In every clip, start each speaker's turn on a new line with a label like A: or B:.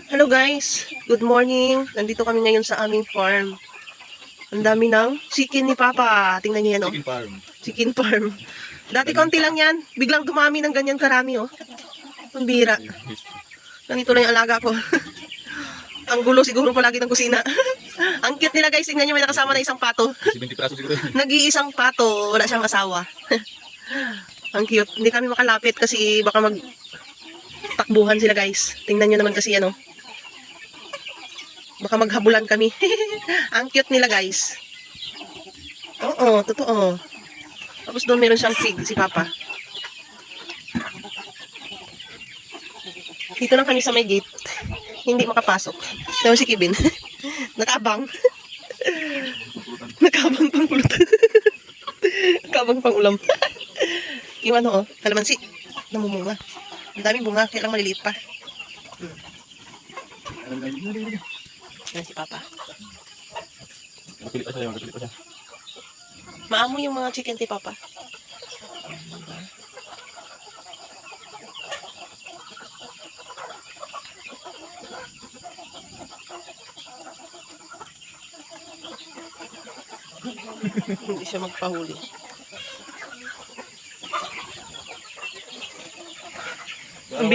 A: Hello guys, good morning. Nandito kami ngayon sa aming farm. Ang dami ng chicken ni Papa. Tingnan niyo yan, oh.
B: Chicken farm.
A: Chicken farm. Dati konti lang yan. Biglang dumami ng ganyan karami, oh. Ang bira. Ganito lang yung alaga ko. Ang gulo siguro palagi ng kusina. Ang cute nila guys. Tingnan niyo, may nakasama na isang pato.
B: 20 piraso siguro.
A: Nag-iisang pato. Wala siyang asawa. Ang cute. Hindi kami makalapit kasi baka takbuhan sila guys. Tingnan niyo naman kasi ano. Baka maghabulan kami. Ang cute nila guys. Oo, totoo. Tapos doon meron siyang pig, si Papa. Dito lang kami sa may gate. Hindi makapasok. Pero si Kevin. Nakaabang. Nakaabang pang kulot. Nakaabang pang ulam. Yung ano, oh, kalamansi. Namumunga. Ang daming bunga, kaya lang maliliit pa. Yan si Papa.
B: Magpilit pa siya, magpilit pa siya.
A: Maamoy yung mga chicken ti Papa. Hindi siya magpahuli. Ang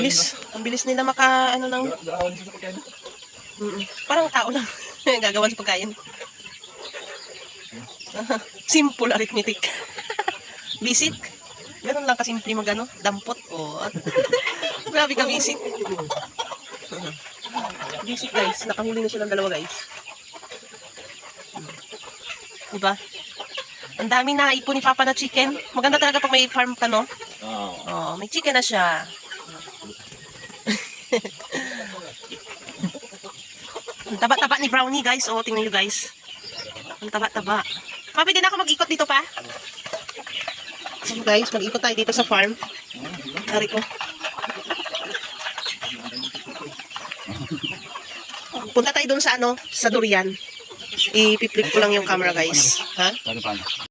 A: bilis nila maka ano ng parang tao lang gagawan sa pagkain. Simple arithmetic. Basic. Ganun lang kasimple magano, dampot o. Grabe ka basic. Basic guys, nakahuli na silang dalawa guys. Diba? Ang daming naipon ni Papa na chicken. Maganda talaga pag may farm ka, no? Oh, may chicken na siya. Ang taba-taba ni Brownie guys. Oh, tingnan nyo guys. Ang taba-taba. Pwede na ako mag-ikot dito pa. So guys, mag-ikot tayo dito sa farm. Dari ko. Punta tayo dun sa ano, sa durian. I-flip ko lang yung camera guys. Ha?
B: Paano?